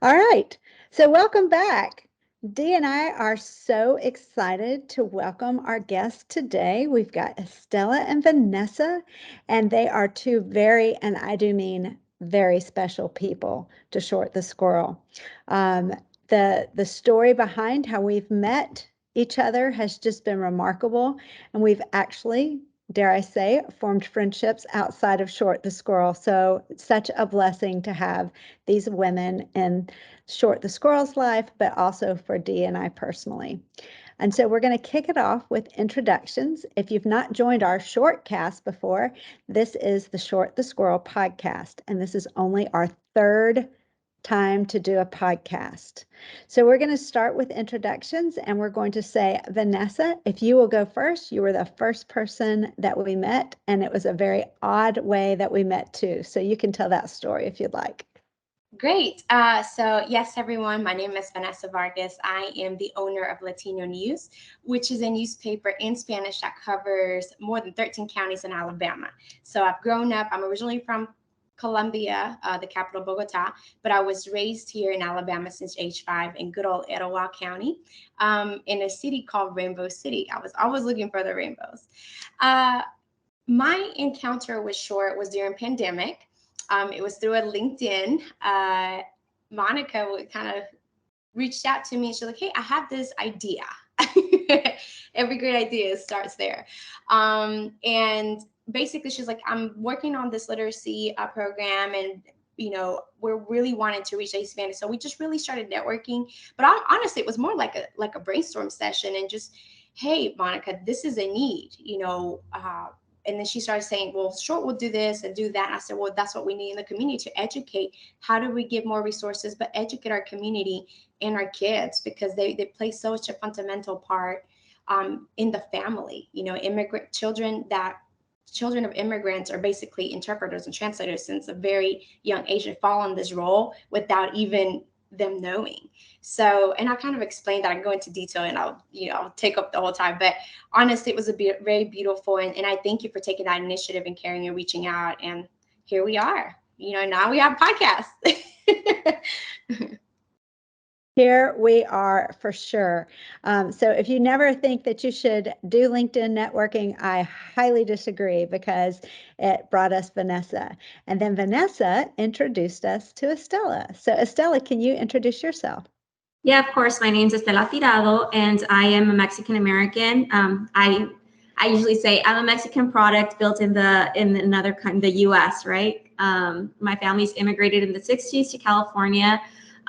All right. So welcome back. Dee and I are so excited to welcome our guests today. We've got Estella and Vanessa, and they are two very, and I do mean very special people to Short the Squirrel. Um, the story behind how we've met each other has just been remarkable, and we've actually, dare I say, formed friendships outside of Short the Squirrel. So it's such a blessing to have these women in Short the Squirrel's life, but also for Dee and I personally. And so we're going to kick it off with introductions. If you've not joined our SHORTcast before, this is the Short the Squirrel podcast, and this is only our third time to do a podcast. So we're going to start with introductions, and we're going to say, Vanessa, if you will go first. You were the first person that we met, and it was a very odd way that we met too. So you can tell that story if you'd like. Great. Yes, everyone, my name is Vanessa Vargas. I am the owner of Latino News, which is a newspaper in Spanish that covers more than 13 counties in Alabama. So I've grown up, I'm originally from Colombia, the capital, Bogota, but I was raised here in Alabama since age 5 in good old Etowah County, in a city called Rainbow City. I was always looking for the rainbows. Uh, my encounter with Short was during pandemic. It was through a LinkedIn. Monica would kind of reached out to me and she's like, "Hey, I have this idea." Every great idea starts there. And basically, she's like, "I'm working on this literacy program, and we're really wanting to reach Hispanic." So we just really started networking. But honestly, it was more like a brainstorm session, and just, "Hey, Monica, this is a need. And then she started saying, "Well, Short will do this and do that." And I said, "Well, that's what we need in the community to educate. How do we give more resources, but educate our community and our kids, because they play such a fundamental part in the family. Immigrant children of immigrants are basically interpreters and translators since a very young age. They fall in this role without even them knowing. So, and I kind of explained that. I can go into detail, and I'll take up the whole time. But honestly, it was very beautiful, and I thank you for taking that initiative and caring and reaching out. And here we are. Now we have podcasts. Here we are for sure. So if you never think that you should do LinkedIn networking, I highly disagree, because it brought us Vanessa. And then Vanessa introduced us to Estella. So Estella, can you introduce yourself? Yeah, of course. My name's Estella Tirado, and I am a Mexican American. I usually say I'm a Mexican product built in the U.S. Right? My family's immigrated in the '60s to California.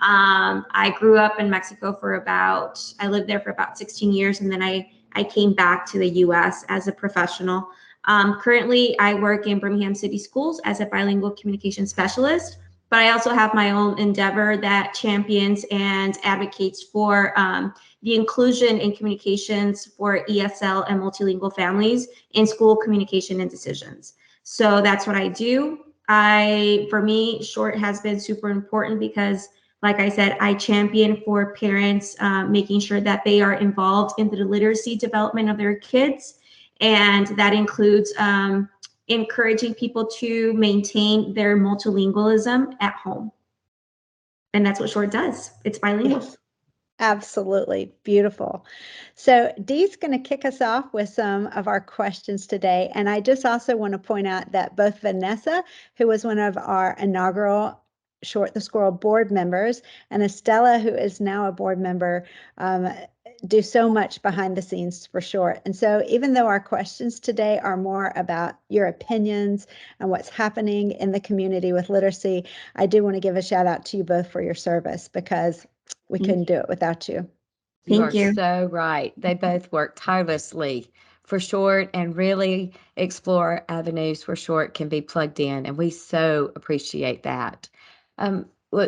I grew up in Mexico I lived there for about 16 years, and then I came back to the U.S. as a professional. Currently, I work in Birmingham City Schools as a bilingual communication specialist, but I also have my own endeavor that champions and advocates for the inclusion in communications for ESL and multilingual families in school communication and decisions. So that's what I do. For me, Short has been super important because, like I said, I champion for parents, making sure that they are involved in the literacy development of their kids. And that includes encouraging people to maintain their multilingualism at home. And that's what Short does. It's bilingual. Yes, absolutely. Beautiful. So Dee's going to kick us off with some of our questions today. And I just also want to point out that both Vanessa, who was one of our inaugural Short the Squirrel board members, and Estella, who is now a board member, do so much behind the scenes for Short. And so even though our questions today are more about your opinions and what's happening in the community with literacy, I do want to give a shout out to you both for your service, because we couldn't do it without you. Thank you. You are so right. They both work tirelessly for Short and really explore avenues where Short can be plugged in. And we so appreciate that.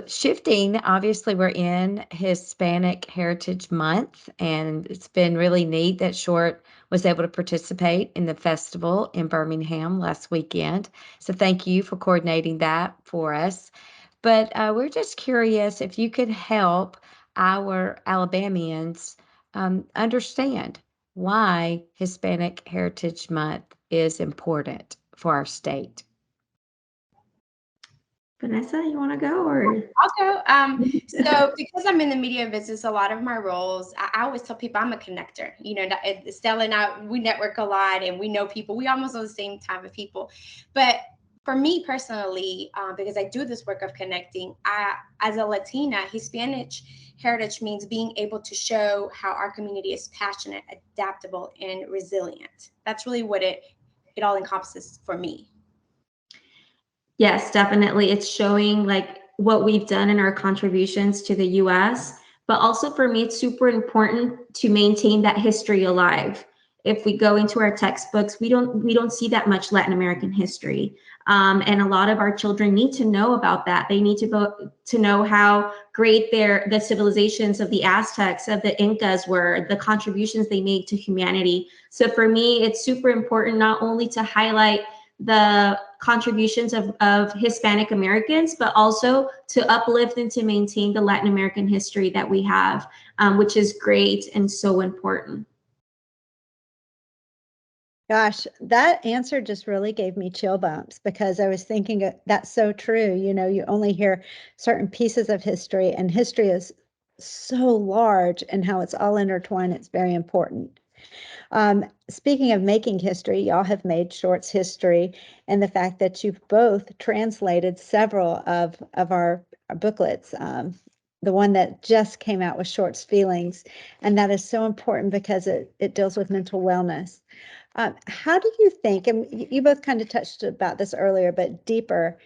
Shifting, obviously, we're in Hispanic Heritage Month, and it's been really neat that Short was able to participate in the festival in Birmingham last weekend. So thank you for coordinating that for us. But we're just curious if you could help our Alabamians understand why Hispanic Heritage Month is important for our state. Vanessa, you want to go or? I'll go. So because I'm in the media business, a lot of my roles, I always tell people I'm a connector. Stella and I, we network a lot and we know people. We almost know the same type of people. But for me personally, because I do this work of connecting, as a Latina, Hispanic heritage means being able to show how our community is passionate, adaptable, and resilient. That's really what it all encompasses for me. Yes, definitely. It's showing like what we've done in our contributions to the US, but also for me, it's super important to maintain that history alive. If we go into our textbooks, we don't see that much Latin American history. And a lot of our children need to know about that. They need to go to know how great the civilizations of the Aztecs, of the Incas were, the contributions they made to humanity. So for me, it's super important not only to highlight the contributions of Hispanic Americans, but also to uplift and to maintain the Latin American history that we have, which is great and so important. Gosh, that answer just really gave me chill bumps because I was thinking that's so true. You only hear certain pieces of history, and history is so large and how it's all intertwined. It's very important. Speaking of making history, y'all have made Shorts history, and the fact that you've both translated several of our booklets. The one that just came out was Shorts Feelings, and that is so important because it deals with mental wellness. How do you think, and you both kind of touched about this earlier, but deeper,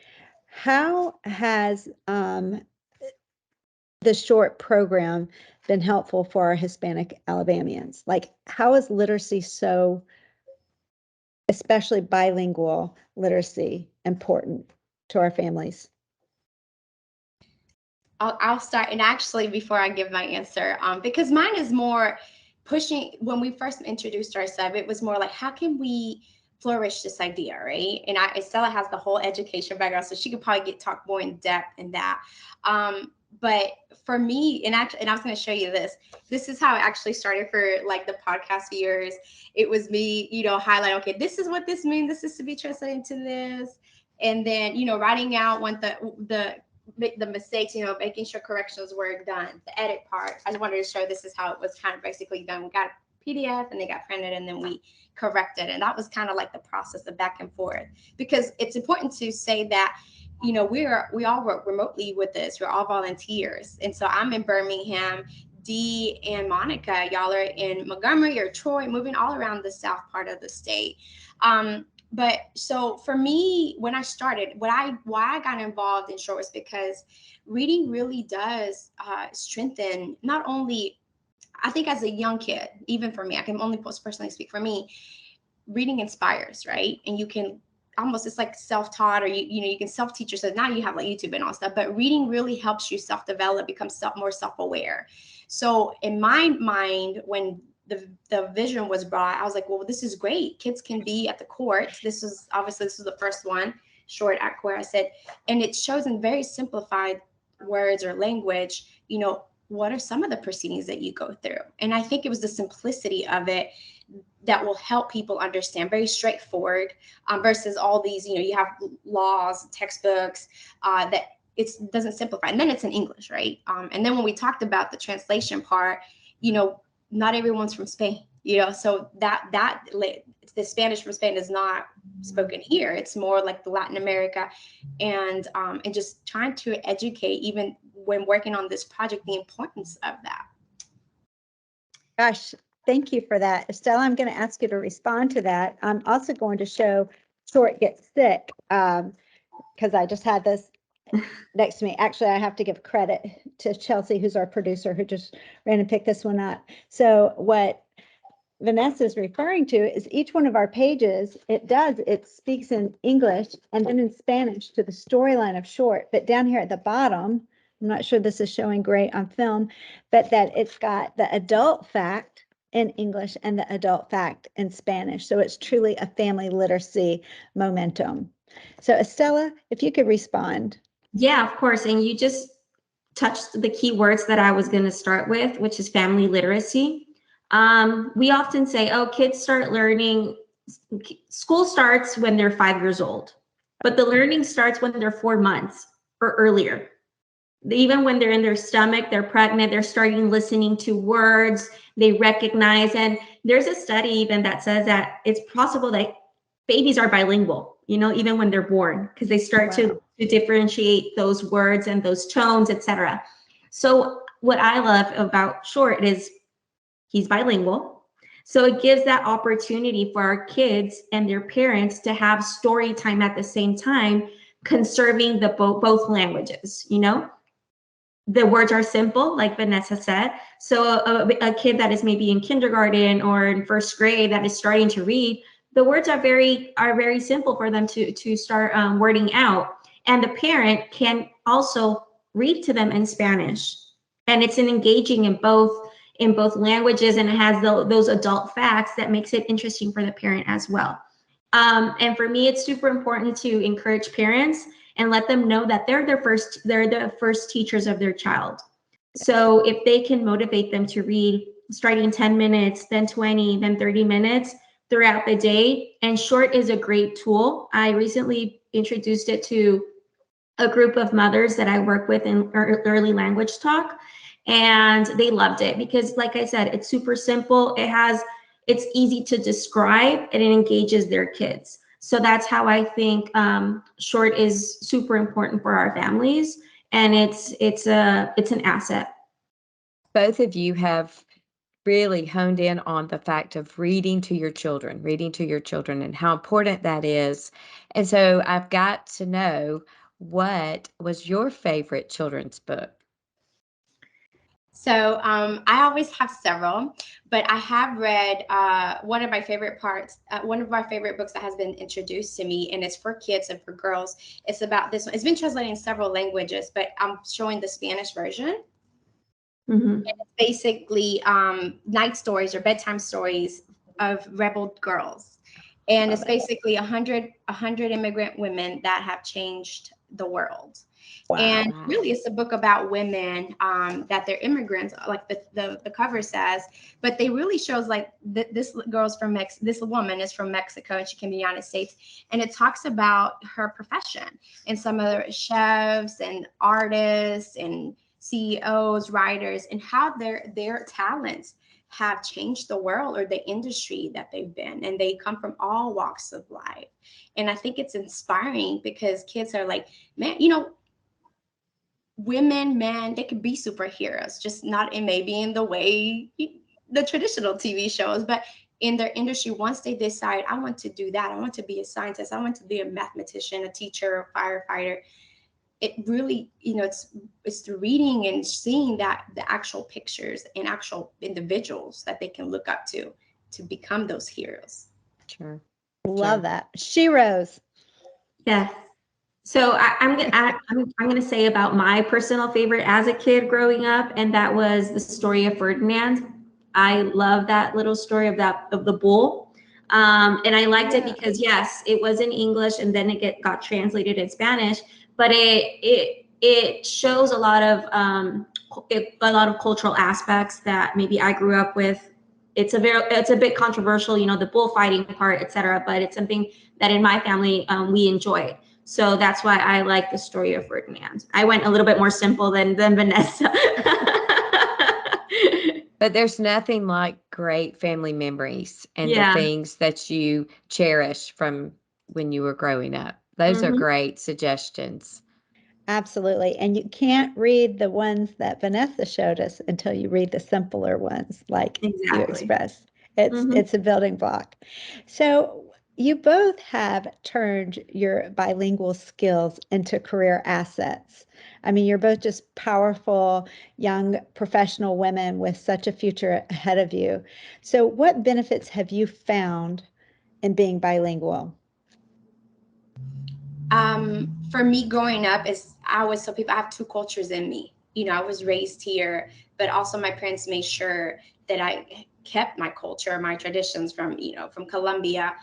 how has the short program been helpful for our Hispanic Alabamians? Like, how is literacy so, especially bilingual literacy, important to our families? I'll start, and actually, before I give my answer, because mine is more pushing. When we first introduced ourselves, it was more like, how can we flourish this idea, right? And Estella has the whole education background, so she could probably talk more in depth in that. But for me, and I was going to show you this. This is how it actually started for like the podcast viewers. It was me, highlight. Okay, this is what this means. This is to be translated into this, and then writing out what the mistakes, making sure corrections were done, the edit part. I just wanted to show this is how it was kind of basically done. We got a PDF and they got printed and then we corrected. And that was kind of like the process of back and forth, because it's important to say that, we all work remotely with this. We're all volunteers. And so I'm in Birmingham. Dee and Monica, y'all are in Montgomery or Troy, moving all around the south part of the state. But so for me, when I started, why I got involved in short was because reading really does strengthen, not only, I think as a young kid, even for me, I can only personally speak for me, reading inspires, right? And you can almost, it's like self-taught, or you can self-teach yourself. Now you have like YouTube and all stuff, but reading really helps you self-develop, become more self-aware. So in my mind, when the vision was brought, I was like, well, this is great. Kids can be at the court. This is the first one, short at court. I said, and it shows in very simplified words or language, what are some of the proceedings that you go through? And I think it was the simplicity of it that will help people understand, very straightforward, versus all these, you have laws, textbooks, that it doesn't simplify. And then it's in English, right? And then when we talked about the translation part, not everyone's from Spain, so that the Spanish from Spain is not spoken here. It's more like the Latin America, and just trying to educate, even when working on this project, the importance of that. Gosh, thank you for that. Estella, I'm going to ask you to respond to that. I'm also going to show Short Gets Sick, because I just had this next to me. Actually, I have to give credit to Chelsea, who's our producer, who just ran and picked this one up. So what Vanessa is referring to is each one of our pages, it speaks in English and then in Spanish to the storyline of Short. But down here at the bottom, I'm not sure this is showing great on film, but that it's got the adult fact in English and the adult fact in Spanish. So it's truly a family literacy momentum. So Estella, if you could respond. Yeah, of course. And you just touched the key words that I was going to start with, which is family literacy. We often say, oh, kids start learning, school starts when they're 5 years old, but the learning starts when they're 4 months. or earlier. Even when they're in their stomach, they're pregnant, they're starting listening to words, they recognize. And there's a study even that says that it's possible that babies are bilingual, even when they're born, because they start to differentiate those words and those tones, etc. So what I love about Short is he's bilingual. So it gives that opportunity for our kids and their parents to have story time at the same time, conserving the both languages, The words are simple, like Vanessa said. So a kid that is maybe in kindergarten or in first grade that is starting to read, the words are very simple for them to start wording out. And the parent can also read to them in Spanish. And it's an engaging in both languages, and it has those adult facts that makes it interesting for the parent as well. And for me, it's super important to encourage parents and let them know that they're the first teachers of their child. So if they can motivate them to read starting 10 minutes, then 20, then 30 minutes throughout the day. And Short is a great tool. I recently introduced it to a group of mothers that I work with in early language talk, and they loved it because, like I said, it's super simple. It's easy to describe, and it engages their kids. So that's how I think Short is super important for our families, and it's an asset. Both of you have really honed in on the fact of reading to your children and how important that is. And so I've got to know, what was your favorite children's book? So I always have several, but I have read one of my favorite books that has been introduced to me, and it's for kids and for girls. It's about this one. It's been translated in several languages, but I'm showing the Spanish version. Mm-hmm. And it's basically night stories or bedtime stories of rebel girls. And it's basically 100 immigrant women that have changed the world. Wow. And really, it's a book about women that they're immigrants, like the cover says. But they really shows like this girl's from this woman is from Mexico, and she came to the United States. And it talks about her profession and some other chefs and artists and CEOs, writers, and how their talents have changed the world or the industry that they've been. And they come from all walks of life. And I think it's inspiring because kids are like, man, women, men, they could be superheroes, just not maybe in the way the traditional TV shows, but in their industry, once they decide, I want to do that, I want to be a scientist, I want to be a mathematician, a teacher, a firefighter, it really, it's through reading and seeing that the actual pictures and actual individuals that they can look up to become those heroes. Sure. Love that. She Rose. Yes. So I'm gonna say about my personal favorite as a kid growing up, and that was the story of Ferdinand. I love that little story of the bull, and I liked it because yes, it was in English, and then it got translated in Spanish, but it shows a lot of cultural aspects that maybe I grew up with. It's a bit controversial, the bullfighting part, etc. But it's something that in my family we enjoyed. So that's why I like the story of Ferdinand. I went a little bit more simple than Vanessa. But there's nothing like great family memories and the things that you cherish from when you were growing up. Those are great suggestions. Absolutely. And you can't read the ones that Vanessa showed us until you read the simpler ones, like you expressed. It's a building block. So you both have turned your bilingual skills into career assets. I mean, you're both just powerful, young professional women with such a future ahead of you. So what benefits have you found in being bilingual? For me growing up, I always tell people I have two cultures in me. I was raised here, but also my parents made sure that I kept my culture, my traditions from Colombia.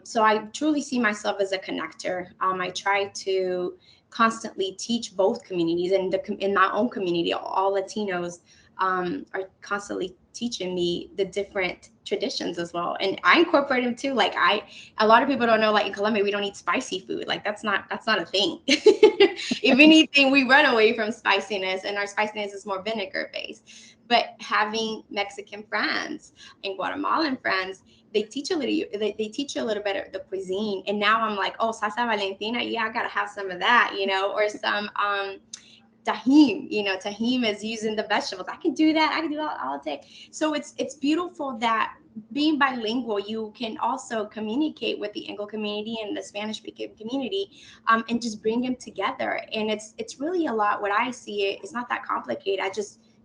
So I truly see myself as a connector. I try to constantly teach both communities and in my own community, all Latinos, are constantly teaching me the different traditions as well, and I incorporate them too. Like a lot of people don't know, like in Colombia we don't eat spicy food. Like that's not a thing. If anything, we run away from spiciness, and our spiciness is more vinegar based. But having Mexican friends and Guatemalan friends, they teach they teach you a little bit of the cuisine, and now I'm like, oh, salsa Valentina, yeah, I gotta have some of that, or some tahim. Tahim is using the vegetables. I can do that. I can do that all day. So it's beautiful that being bilingual, you can also communicate with the Anglo community and the Spanish speaking community, and just bring them together. And it's really a lot. What I see, it's not that complicated.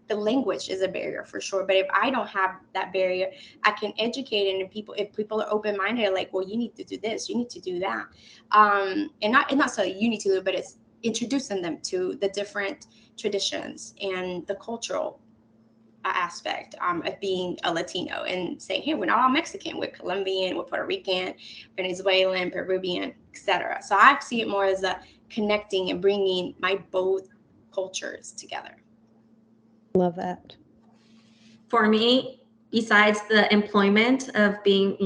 The language is a barrier for sure. But if I don't have that barrier, I can educate, and if people are open minded, like, well, you need to do this, you need to do that, and not so you need to do it, but it's introducing them to the different traditions and the cultural aspect of being a Latino, and saying, hey, we're not all Mexican, we're Colombian, we're Puerto Rican, Venezuelan, Peruvian, etc. So I see it more as a connecting and bringing my both cultures together. Love that. For me, besides the employment of being,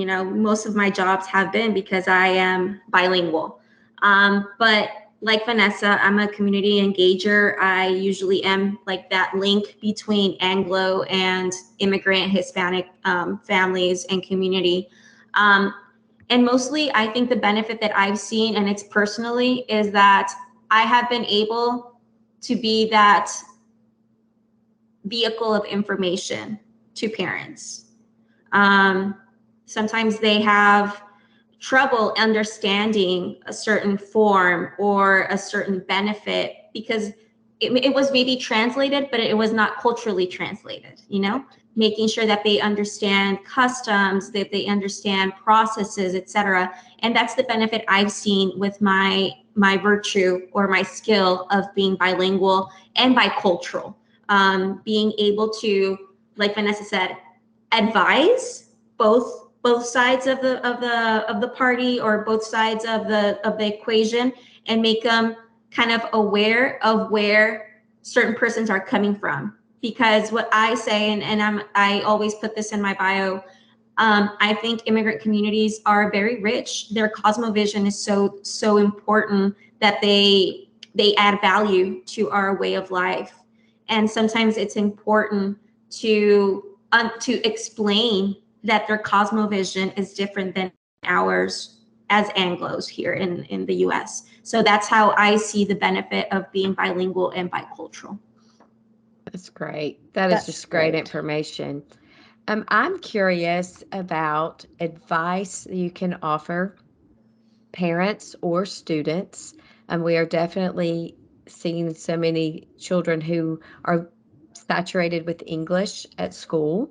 most of my jobs have been because I am bilingual. But like Vanessa, I'm a community engager. I usually am like that link between Anglo and immigrant Hispanic families and community. And mostly, I think the benefit that I've seen, and it's personally, is that I have been able to be that vehicle of information to parents. Sometimes they have trouble understanding a certain form or a certain benefit because it was maybe translated, but it was not culturally translated, making sure that they understand customs, that they understand processes, etc. And that's the benefit I've seen with my virtue or my skill of being bilingual and bicultural. Being able to, like Vanessa said, advise both sides of the party, or both sides of the equation, and make them kind of aware of where certain persons are coming from. Because what I say, and I always put this in my bio, I think immigrant communities are very rich. Their cosmovision is so important that they add value to our way of life. And sometimes it's important to explain that their cosmovision is different than ours as Anglos here in the US. So that's how I see the benefit of being bilingual and bicultural. That's great. That's just great information. I'm curious about advice you can offer parents or students. We are definitely seeing so many children who are saturated with English at school.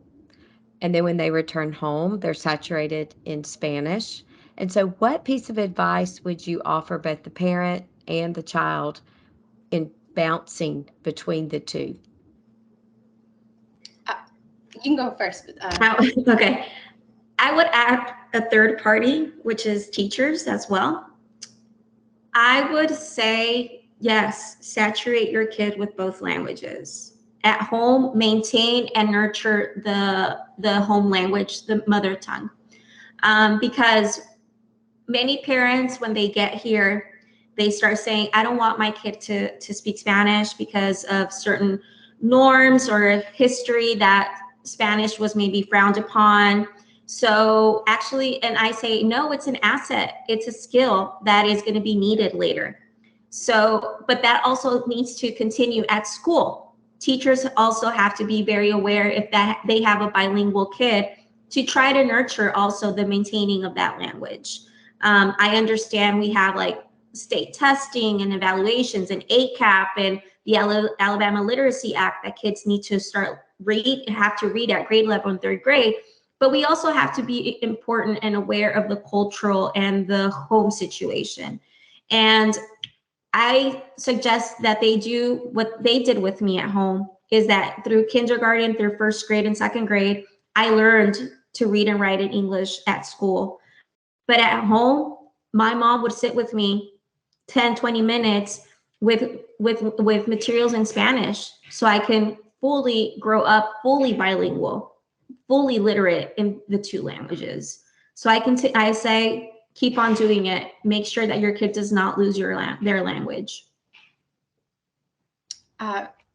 And then when they return home, they're saturated in Spanish. And so what piece of advice would you offer both the parent and the child in bouncing between the two? You can go first. Okay. I would add a third party, which is teachers as well. I would say, yes, saturate your kid with both languages. At home, maintain and nurture the home language, the mother tongue. Because many parents, when they get here, they start saying, I don't want my kid to speak Spanish because of certain norms or history that Spanish was maybe frowned upon. So actually, and I say, no, it's an asset. It's a skill that is going to be needed later. So, but that also needs to continue at school. Teachers also have to be very aware if that they have a bilingual kid to try to nurture also the maintaining of that language. I understand we have like state testing and evaluations and ACAP and the Alabama Literacy Act that kids need to have to read at grade level in third grade. But we also have to be important and aware of the cultural and the home situation. And I suggest that they do what they did with me at home, is that through kindergarten, through first grade and second grade, I learned to read and write in English at school. But at home, my mom would sit with me 10, 20 minutes with materials in Spanish so I can fully grow up fully bilingual, fully literate in the two languages. So I say, keep on doing it. Make sure that your kid does not lose their language.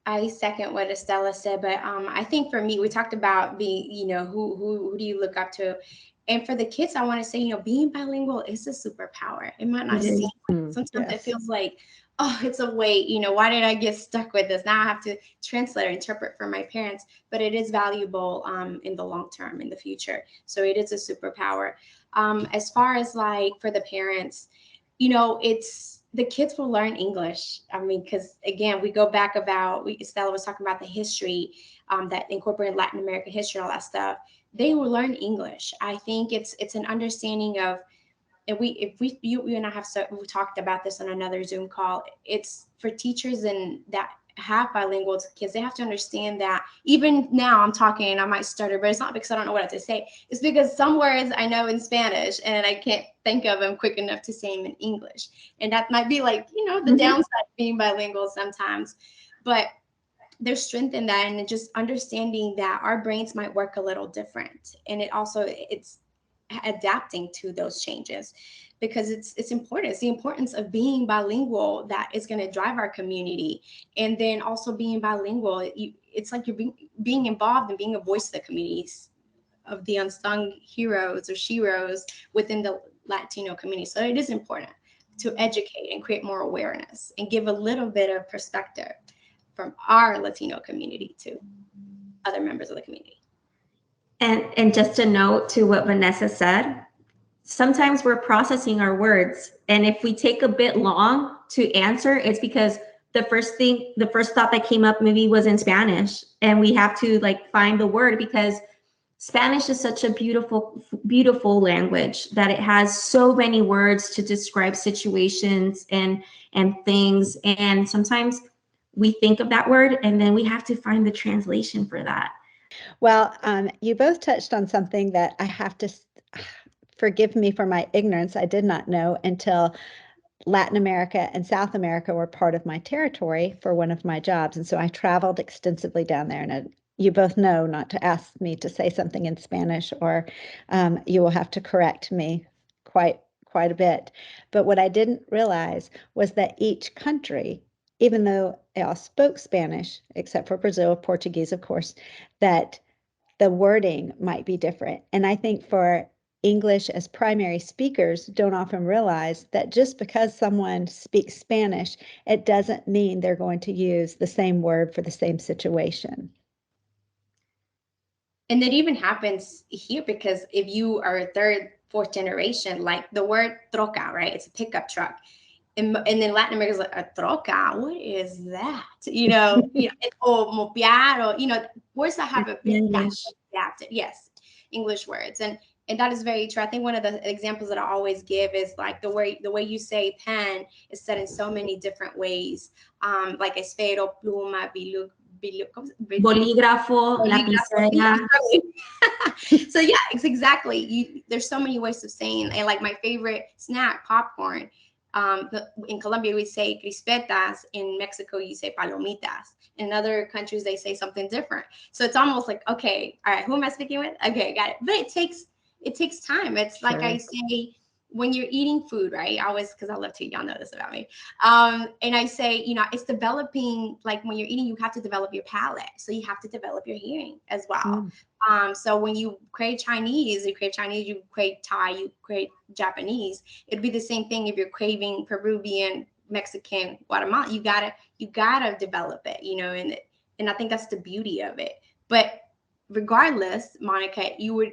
I second what Estella said, but I think for me, we talked about being, who do you look up to? And for the kids, I want to say, being bilingual is a superpower. It might not seem, sometimes it feels like, oh, it's a weight, why did I get stuck with this? Now I have to translate or interpret for my parents, but it is valuable in the long term, in the future. So it is a superpower. As far as like for the parents, the kids will learn English. I mean, because again, we go back Estella was talking about the history that incorporated Latin American history and all that stuff. They will learn English. I think it's an understanding of, and you and I we talked about this on another Zoom call. It's for teachers and that have bilingual kids. They have to understand that even now I'm talking, I might stutter, but it's not because I don't know what I have to say. It's because some words I know in Spanish and I can't think of them quick enough to say them in English. And that might be like, the downside of being bilingual sometimes. But there's strength in that, and just understanding that our brains might work a little different. And it's adapting to those changes, because it's important. It's the importance of being bilingual that is going to drive our community. And then also being bilingual, it's like you're being involved and being a voice of the communities, of the unsung heroes or sheroes within the Latino community. So it is important to educate and create more awareness and give a little bit of perspective from our Latino community to other members of the community. And just a note to what Vanessa said, sometimes we're processing our words. And if we take a bit long to answer, it's because the first thought that came up maybe was in Spanish. And we have to find the word, because Spanish is such a beautiful, beautiful language that it has so many words to describe situations and things. And sometimes we think of that word and then we have to find the translation for that. Well, you both touched on something that I have to forgive me for my ignorance. I did not know until Latin America and South America were part of my territory for one of my jobs. And so I traveled extensively down there. And you both know not to ask me to say something in Spanish, or you will have to correct me quite a bit. But what I didn't realize was that each country, even though they all spoke Spanish, except for Brazil, Portuguese, of course, that the wording might be different. And I think for English as primary speakers don't often realize that just because someone speaks Spanish, it doesn't mean they're going to use the same word for the same situation. And that even happens here, because if you are a third, fourth generation, like the word troca, right? It's a pickup truck. And then Latin America is like, a troca, what is that? Or mopiar, or, words that have a bit adapted. Yes, English words. And that is very true. I think one of the examples that I always give is like the way you say pen is said in so many different ways. Like esfero, pluma, bolígrafo, lapicera. So yeah, it's exactly. There's so many ways of saying. And like my favorite snack, popcorn. In Colombia we say crispetas. In Mexico you say palomitas. In other countries they say something different. So it's almost like, okay, all right, who am I speaking with? Okay, got it. But it takes time. It's like I say, when you're eating food, right? I always, because I love to eat, y'all know this about me. And I say, it's developing, like when you're eating, you have to develop your palate. So you have to develop your hearing as well. So when you crave Chinese, you crave Thai, you crave Japanese. It'd be the same thing if you're craving Peruvian, Mexican, Guatemalan. You gotta develop it, and I think that's the beauty of it. But regardless, Monica, you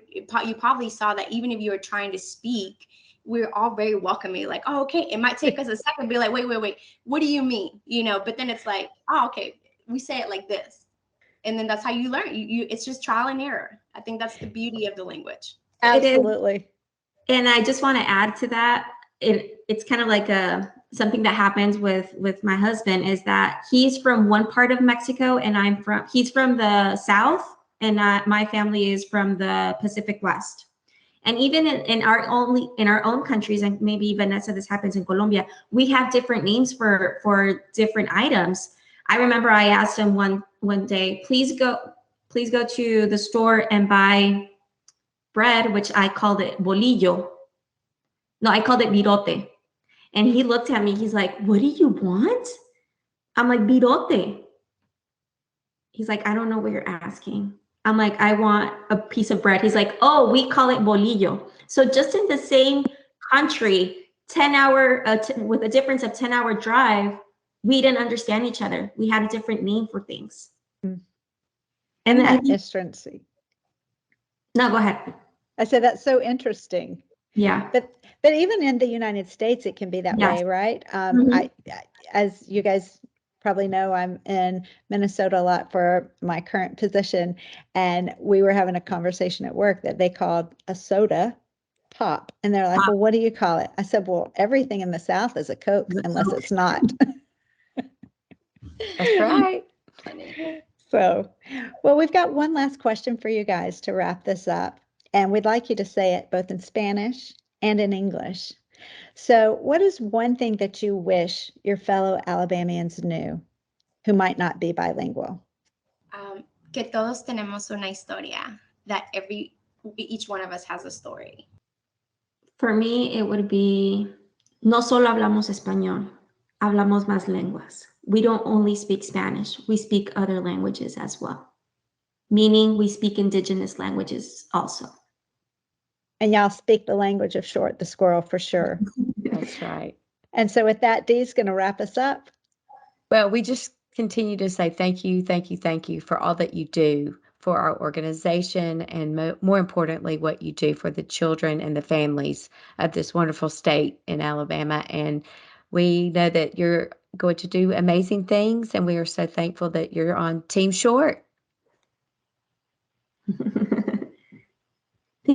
probably saw that even if you were trying to speak, we're all very welcoming. Like, oh, okay. It might take us a second to be like, wait. What do you mean? But then it's like, oh, okay. We say it like this. And then that's how you learn. It's just trial and error. I think that's the beauty of the language. Absolutely. And I just want to add to that. It's kind of like something that happens with my husband, is that he's from one part of Mexico and he's from the South, and my family is from the Pacific West. And even in our own countries, and maybe Vanessa, this happens in Colombia, we have different names for different items. I remember I asked him one one day, please go to the store and buy bread, which I called it bolillo. No, I called it virote. And he looked at me, he's like, what do you want? I'm like, virote. He's like, I don't know what you're asking. I'm like, I want a piece of bread. He's like, oh, we call it bolillo. So just in the same country, 10-hour, with a difference of 10-hour drive, we didn't understand each other. We had a different name for things. Mm. And Isn't that interesting? No, go ahead. I said, that's so interesting. Yeah. But even in the United States, it can be that Yes. way, right? Mhm. As you guys probably know, I'm in Minnesota a lot for my current position, and we were having a conversation at work that they called a soda pop, and they're like, Pop. well, what do you call it? I said, well, everything in the South is a Coke, It's a unless Coke. it's not. That's right. So, well, we've got one last question for you guys to wrap this up, and we'd like you to say it both in Spanish and in English. So, what is one thing that you wish your fellow Alabamians knew who might not be bilingual? Que todos tenemos una historia. That each one of us has a story. For me, it would be, no solo hablamos español, hablamos más lenguas. We don't only speak Spanish, we speak other languages as well. Meaning we speak indigenous languages also. And y'all speak the language of Short the squirrel for sure. That's right. And so with that, Dee's going to wrap us up. Well, we just continue to say thank you, thank you, thank you for all that you do for our organization, and more importantly, what you do for the children and the families of this wonderful state in Alabama. And we know that you're going to do amazing things, and we are so thankful that you're on Team Short.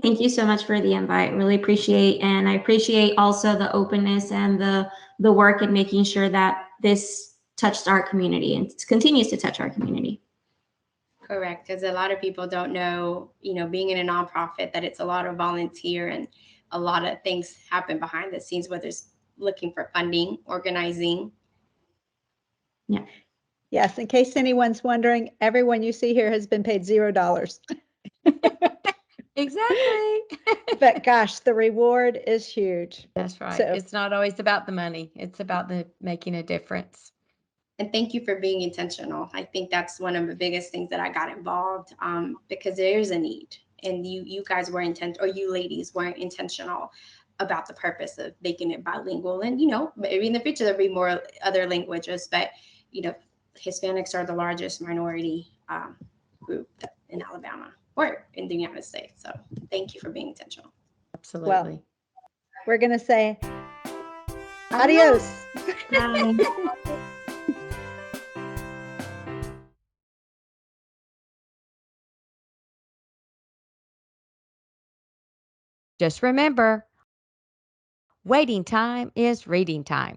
Thank you so much for the invite. Really appreciate, and I appreciate also the openness and the work in making sure that this touched our community and continues to touch our community. Correct, because a lot of people don't know, being in a nonprofit, that it's a lot of volunteer and a lot of things happen behind the scenes, whether it's looking for funding, organizing. Yeah. Yes, in case anyone's wondering, everyone you see here has been paid $0. Exactly. But gosh, the reward is huge. That's right. So, it's not always about the money. It's about making a difference. And thank you for being intentional. I think that's one of the biggest things that I got involved, because there is a need, and you guys were or you ladies weren't intentional about the purpose of making it bilingual. And maybe in the future there'll be more other languages, but Hispanics are the largest minority group in Alabama or in the United States. So thank you for being intentional. Absolutely. Well, we're going to say adios. Just remember, waiting time is reading time.